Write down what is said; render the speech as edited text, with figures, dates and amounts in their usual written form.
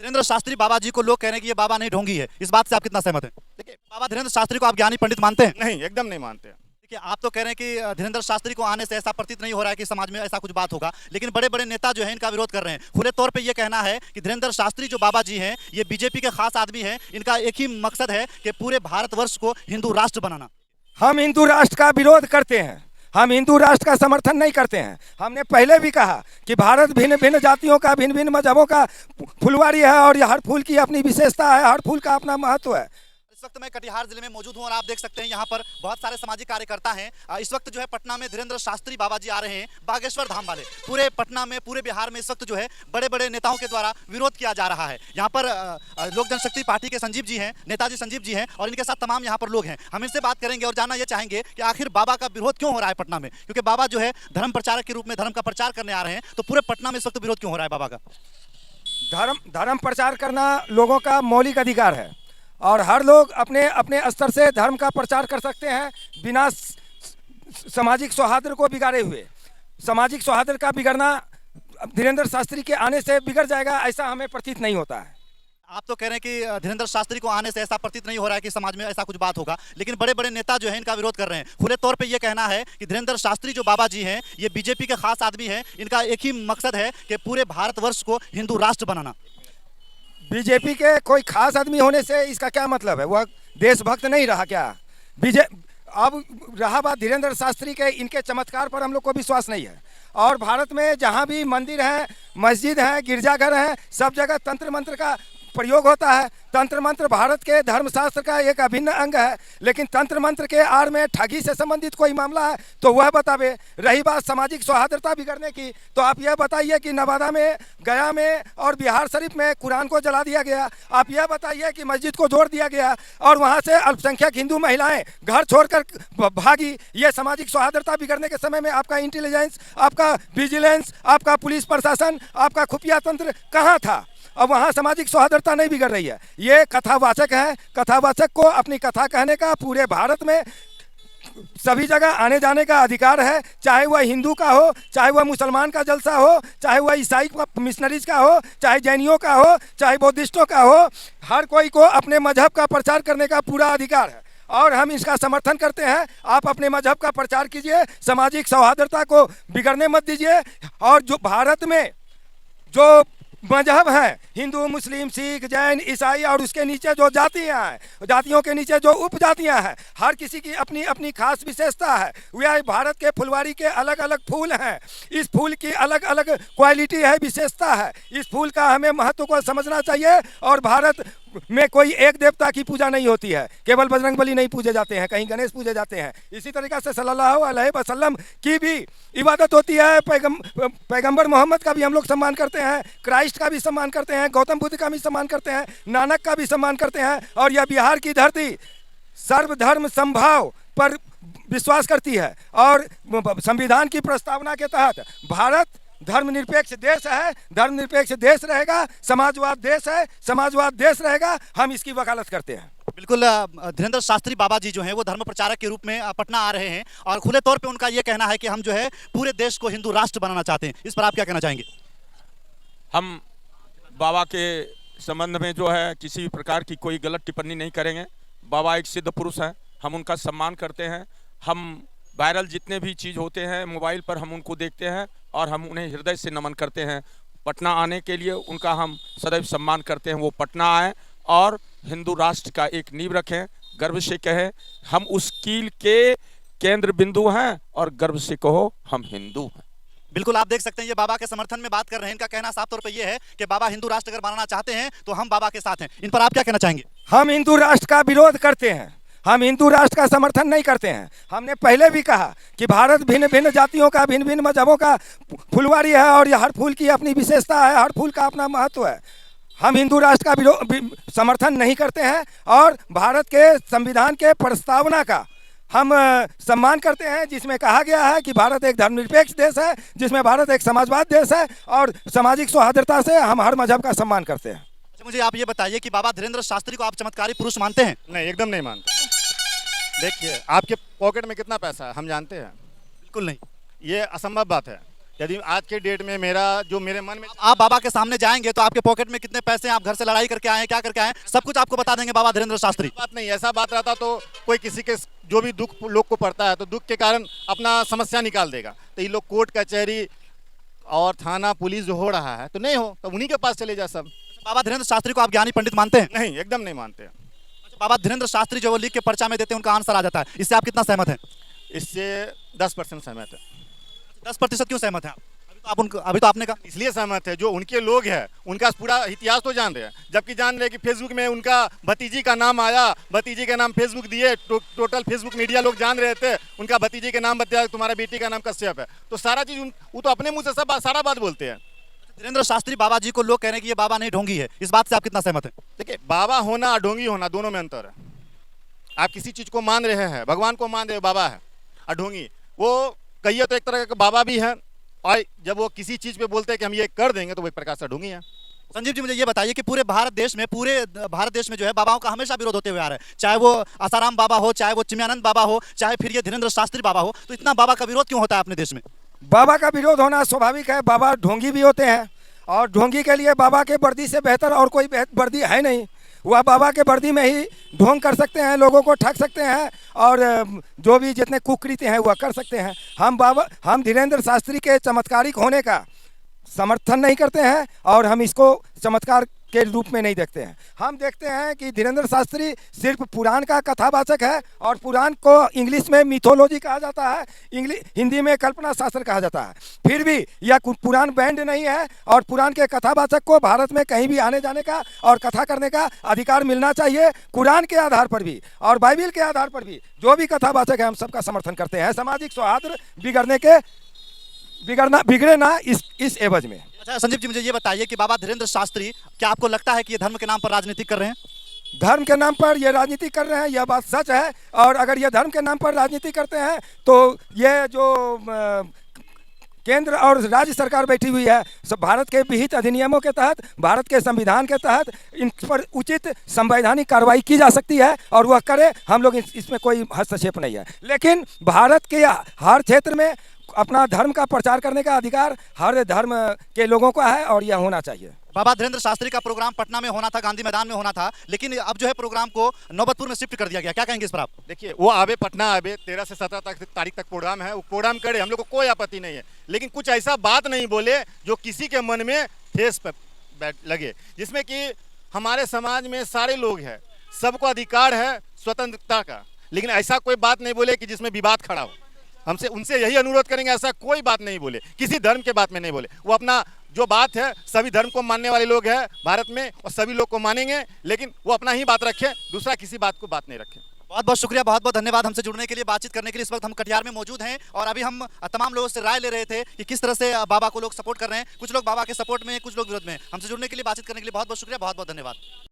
धीरेन्द्र शास्त्री बाबा जी को लोग कह रहे हैं कि ये बाबा नहीं ढोंगी है, इस बात से आप कितना सहमत हैं? देखिए, बाबा धीरेन्द्र शास्त्री को आप ज्ञानी पंडित मानते हैं? नहीं, एकदम नहीं मानते। देखिए, आप तो कह रहे हैं कि धीरेन्द्र शास्त्री को आने से ऐसा प्रतीत नहीं हो रहा है कि समाज में ऐसा कुछ बात होगा, लेकिन बड़े बड़े नेता जो है इनका विरोध कर रहे हैं। खुले तौर पे ये कहना है कि धीरेन्द्र शास्त्री जो बाबा जी हैं ये बीजेपी के खास आदमी हैं, इनका एक ही मकसद है कि पूरे भारतवर्ष को हिंदू राष्ट्र बनाना। हम हिंदू राष्ट्र का विरोध करते हैं, हम हिंदू राष्ट्र का समर्थन नहीं करते हैं। हमने पहले भी कहा कि भारत भिन्न भिन्न जातियों का, भिन्न भिन्न मजहबों का फुलवारी है और हर फूल की अपनी विशेषता है, हर फूल का अपना महत्व है। इस वक्त मैं कटिहार जिले में मौजूद हूं और आप देख सकते हैं यहाँ पर बहुत सारे सामाजिक कार्यकर्ता हैं। इस वक्त जो है पटना में धीरेन्द्र शास्त्री बाबा जी आ रहे हैं, बागेश्वर धाम वाले। पूरे पटना में, पूरे बिहार में इस वक्त जो है बड़े बड़े नेताओं के द्वारा विरोध किया जा रहा है। यहाँ पर लोक जनशक्ति पार्टी के संजीव जी हैं, नेताजी संजीव जी हैं और इनके साथ तमाम यहाँ पर लोग हैं। हम इनसे बात करेंगे और जानना ये चाहेंगे कि आखिर बाबा का विरोध क्यों हो रहा है पटना में, क्योंकि बाबा जो है धर्म प्रचारक के रूप में धर्म का प्रचार करने आ रहे हैं। तो पूरे पटना में इस वक्त विरोध क्यों हो रहा है बाबा का? धर्म प्रचार करना लोगों का मौलिक अधिकार है और हर लोग अपने अपने स्तर से धर्म का प्रचार कर सकते हैं बिना सामाजिक सौहार्द को बिगाड़े हुए। सामाजिक सौहार्द का बिगड़ना धीरेन्द्र शास्त्री के आने से बिगड़ जाएगा, ऐसा हमें प्रतीत नहीं होता है। आप तो कह रहे हैं कि धीरेन्द्र शास्त्री को आने से ऐसा प्रतीत नहीं हो रहा है कि समाज में ऐसा कुछ बात होगा, लेकिन बड़े बड़े नेता जो है इनका विरोध कर रहे हैं। खुले तौर पे ये कहना है कि धीरेन्द्र शास्त्री जो बाबा जी हैं ये बीजेपी के खास आदमी हैं, इनका एक ही मकसद है कि पूरे भारतवर्ष को हिंदू राष्ट्र बनाना। बीजेपी के कोई खास आदमी होने से इसका क्या मतलब है? वह देशभक्त नहीं रहा क्या? अब रहा बात धीरेन्द्र शास्त्री के, इनके चमत्कार पर हम लोग को विश्वास नहीं है। और भारत में जहाँ भी मंदिर हैं, मस्जिद हैं, गिरजाघर हैं, सब जगह तंत्र मंत्र का प्रयोग होता है। तंत्र मंत्र भारत के धर्मशास्त्र का एक अभिन्न अंग है, लेकिन तंत्र मंत्र के आड़ में ठगी से संबंधित कोई मामला है तो वह बतावे। रही बात सामाजिक सौहार्दता बिगड़ने की, तो आप यह बताइए कि नवादा में, गया में और बिहार शरीफ में कुरान को जला दिया गया। आप यह बताइए कि मस्जिद को जोड़ दिया गया और वहाँ से अल्पसंख्यक हिंदू महिलाएं घर छोड़कर भागी। ये सामाजिक सौहार्दता बिगड़ने के समय में आपका इंटेलिजेंस, आपका विजिलेंस, आपका पुलिस प्रशासन, आपका खुफिया तंत्र कहाँ था? अब वहाँ सामाजिक सौहार्दता नहीं बिगड़ रही है। ये कथावाचक है, कथावाचक को अपनी कथा कहने का पूरे भारत में सभी जगह आने जाने का अधिकार है, चाहे वह हिंदू का हो, चाहे वह मुसलमान का जलसा हो, चाहे वह ईसाई मिशनरीज का हो, चाहे जैनियों का हो, चाहे बौद्धिस्टों का हो। हर कोई को अपने मजहब का प्रचार करने का पूरा अधिकार है और हम इसका समर्थन करते हैं। आप अपने मजहब का प्रचार कीजिए, सामाजिक सौहार्दता को बिगड़ने मत दीजिए। और जो भारत में जो मजहब हैं, हिंदू, मुस्लिम, सिख, जैन, ईसाई और उसके नीचे जो जातियां हैं, जातियों के नीचे जो उपजातियां हैं, हर किसी की अपनी अपनी खास विशेषता है। वह भारत के फुलवारी के अलग अलग फूल हैं, इस फूल की अलग अलग क्वालिटी है, विशेषता है। इस फूल का हमें महत्व को समझना चाहिए। और भारत में कोई एक देवता की पूजा नहीं होती है, केवल बजरंगबली नहीं पूजे जाते हैं, कहीं गणेश पूजे जाते हैं। इसी तरीक़ा से सल्लल्लाहु अलैहि वसल्लम की भी इबादत होती है। पैगंबर मोहम्मद का भी हम लोग सम्मान करते हैं, क्राइस्ट का भी सम्मान करते हैं, गौतम बुद्ध का भी सम्मान करते हैं, नानक का भी सम्मान करते हैं। और यह बिहार की धरती सर्वधर्म समभाव पर विश्वास करती है और संविधान की प्रस्तावना के तहत भारत धर्मनिरपेक्ष देश है, धर्मनिरपेक्ष देश रहेगा, समाजवाद देश है, समाजवाद देश रहेगा। हम इसकी वकालत करते हैं। बिल्कुल, धीरेन्द्र शास्त्री बाबा जी जो हैं वो धर्म प्रचारक के रूप में पटना आ रहे हैं और खुले तौर पे उनका ये कहना है कि हम जो है पूरे देश को हिंदू राष्ट्र बनाना चाहते हैं। इस पर आप क्या कहना चाहेंगे? हम बाबा के संबंध में जो है किसी प्रकार की कोई गलत टिप्पणी नहीं करेंगे। बाबा एक सिद्ध पुरुष हैं, हम उनका सम्मान करते हैं। हम वायरल जितने भी चीज़ होते हैं मोबाइल पर हम उनको देखते हैं और हम उन्हें हृदय से नमन करते हैं। पटना आने के लिए उनका हम सदैव सम्मान करते हैं। वो पटना आए और हिंदू राष्ट्र का एक नींव रखें, गर्व से कहें हम उस कील के केंद्र बिंदु हैं और गर्व से कहो हम हिंदू हैं। बिल्कुल, आप देख सकते हैं ये बाबा के समर्थन में बात कर रहे हैं। इनका कहना साफ तौर पे ये है कि बाबा हिंदू राष्ट्र अगर बनाना चाहते हैं तो हम बाबा के साथ हैं। इन पर आप क्या कहना चाहेंगे? हम हिंदू राष्ट्र का विरोध करते हैं, हम हिंदू राष्ट्र का समर्थन नहीं करते हैं। हमने पहले भी कहा कि भारत भिन्न भिन्न जातियों का, भिन्न भिन्न मजहबों का फुलवारी है और हर फूल की अपनी विशेषता है, हर फूल का अपना महत्व है। हम हिंदू राष्ट्र का समर्थन नहीं करते हैं और भारत के संविधान के प्रस्तावना का हम सम्मान करते हैं, जिसमें कहा गया है कि भारत एक धर्मनिरपेक्ष देश है, जिसमें भारत एक समाजवाद देश है और सामाजिक सौहार्दता से हम हर मजहब का सम्मान करते हैं। मुझे आप ये बताइए कि बाबा धीरेन्द्र शास्त्री को आप चमत्कारी पुरुष मानते हैं? नहीं, एकदम नहीं मानते। देखिए, आपके पॉकेट में कितना पैसा है हम जानते हैं? बिल्कुल नहीं। ये असंभव बात है। यदि आज के डेट में मेरा जो मेरे मन में आप बाबा के सामने जाएंगे तो आपके पॉकेट में कितने पैसे हैं, आप घर से लड़ाई करके आए हैं, क्या करके आए हैं, सब कुछ आपको बता देंगे बाबा धीरेन्द्र शास्त्री। बात नहीं, ऐसा बात रहता तो कोई किसी के जो भी दुख लोग को पड़ता है तो दुख के कारण अपना समस्या निकाल देगा। तो ये लोग कोर्ट कचहरी और थाना पुलिस जो हो रहा है तो नहीं हो तो उन्हीं के पास चले जा सब। बाबा धीरेन्द्र शास्त्री को आप ज्ञानी पंडित मानते हैं? नहीं, एकदम नहीं मानते। बाबा धीरेन्द्र शास्त्री जो वो लिख के पर्चा में देते हैं उनका आंसर आ जाता है, इससे आप कितना सहमत हैं? इससे 10% सहमत है। 10% क्यों सहमत हैं आप? अभी तो आपने कहा। इसलिए सहमत है जो उनके लोग हैं उनका पूरा इतिहास तो जान रहे हैं, जबकि जान रहे हैं कि फेसबुक में उनका भतीजी का नाम आया, भतीजी का नाम फेसबुक दिए, टोटल फेसबुक मीडिया लोग जान रहे थे, उनका भतीजी के नाम बताया, तुम्हारा बेटी का नाम कश्यप है, तो सारा चीज वो तो अपने मुंह से सब सारा बात बोलते हैं। धीरेन्द्र शास्त्री बाबा जी को लोग कह रहे हैं कि ये बाबा नहीं ढोंगी है, इस बात से आप कितना सहमत हैं? देखिए, बाबा होना और ढोंगी होना दोनों में अंतर है। आप किसी चीज को मान रहे हैं, भगवान को मान रहे हो, बाबा है, और ढोंगी वो कहिए तो एक तरह का बाबा भी है, और जब वो किसी चीज पे बोलते हैं कि हम ये कर देंगे तो वो एक प्रकार से ढोंगी है। संजीव जी मुझे ये बताइए कि पूरे भारत देश में जो है बाबाओं का हमेशा विरोध होते हुए आ रहा है, चाहे वो आसाराम बाबा हो, चाहे वो चिन्मयानंद बाबा हो, चाहे फिर ये धीरेन्द्र शास्त्री बाबा हो, तो इतना बाबा का विरोध क्यों होता है अपने देश में? बाबा का विरोध होना स्वाभाविक है। बाबा ढोंगी भी होते हैं और ढोंगी के लिए बाबा के वर्दी से बेहतर और कोई वर्दी है नहीं। वह बाबा के वर्दी में ही ढोंग कर सकते हैं, लोगों को ठग सकते हैं और जो भी जितने कुकृत्य हैं वह कर सकते हैं। हम धीरेन्द्र शास्त्री के चमत्कारिक होने का समर्थन नहीं करते हैं और हम इसको चमत्कार के रूप में नहीं देखते हैं। हम देखते हैं कि धीरेन्द्र शास्त्री सिर्फ पुराण का कथावाचक है और पुराण को इंग्लिश में मिथोलॉजी कहा जाता है, हिंदी में कल्पना शास्त्र कहा जाता है। फिर भी यह पुराण बैंड नहीं है और पुराण के कथावाचक को भारत में कहीं भी आने जाने का और कथा करने का अधिकार मिलना चाहिए। कुरान के आधार पर भी और बाइबिल के आधार पर भी जो भी कथावाचक है हम सबका समर्थन करते हैं। सामाजिक सौहार्द बिगड़े ना इस एवज में। अच्छा संजीव जी मुझे ये बताइए कि बाबा धीरेन्द्र शास्त्री, क्या आपको लगता है कि ये धर्म के नाम पर राजनीति कर रहे हैं? धर्म के नाम पर ये राजनीति कर रहे हैं, यह बात सच है। और अगर ये धर्म के नाम पर राजनीति करते हैं तो ये जो केंद्र और राज्य सरकार बैठी हुई है, सब भारत के विहित अधिनियमों के तहत, भारत के संविधान के तहत इन पर उचित संवैधानिक कार्रवाई की जा सकती है और वह करे। हम लोग इसमें कोई हस्तक्षेप नहीं है, लेकिन भारत के हर क्षेत्र में अपना धर्म का प्रचार करने का अधिकार हर धर्म के लोगों का है और यह होना चाहिए। बाबा धीरेन्द्र शास्त्री का प्रोग्राम पटना में होना था, गांधी मैदान में होना था, लेकिन अब जो है प्रोग्राम को नौबतपुर में शिफ्ट कर दिया गया, क्या कहेंगे इस पर आप? देखिए, वो आवे पटना आवे, 13 से 17 तारीख तक प्रोग्राम है, वो प्रोग्राम करे, हम लोग को कोई आपत्ति नहीं है, लेकिन कुछ ऐसा बात नहीं बोले जो किसी के मन में ठेस लगे, जिसमें कि हमारे समाज में सारे लोग हैं, सबको अधिकार है स्वतंत्रता का, लेकिन ऐसा कोई बात नहीं बोले कि जिसमें विवाद खड़ा हो। हमसे उनसे यही अनुरोध करेंगे, ऐसा कोई बात नहीं बोले, किसी धर्म के बात में नहीं बोले। वो अपना जो बात है, सभी धर्म को मानने वाले लोग हैं भारत में और सभी लोग को मानेंगे, लेकिन वो अपना ही बात रखें, दूसरा किसी बात को बात नहीं रखें। बहुत बहुत शुक्रिया, बहुत बहुत धन्यवाद हमसे जुड़ने के लिए, बातचीत करने के लिए। इस वक्त हम कटिहार में मौजूद हैं और अभी हम तमाम लोगों से राय ले रहे थे कि किस तरह से बाबा को लोग सपोर्ट कर रहे हैं। कुछ लोग बाबा के सपोर्ट में, कुछ लोग विरोध में। हमसे जुड़ने के लिए, बातचीत करने के लिए बहुत बहुत शुक्रिया, बहुत बहुत धन्यवाद।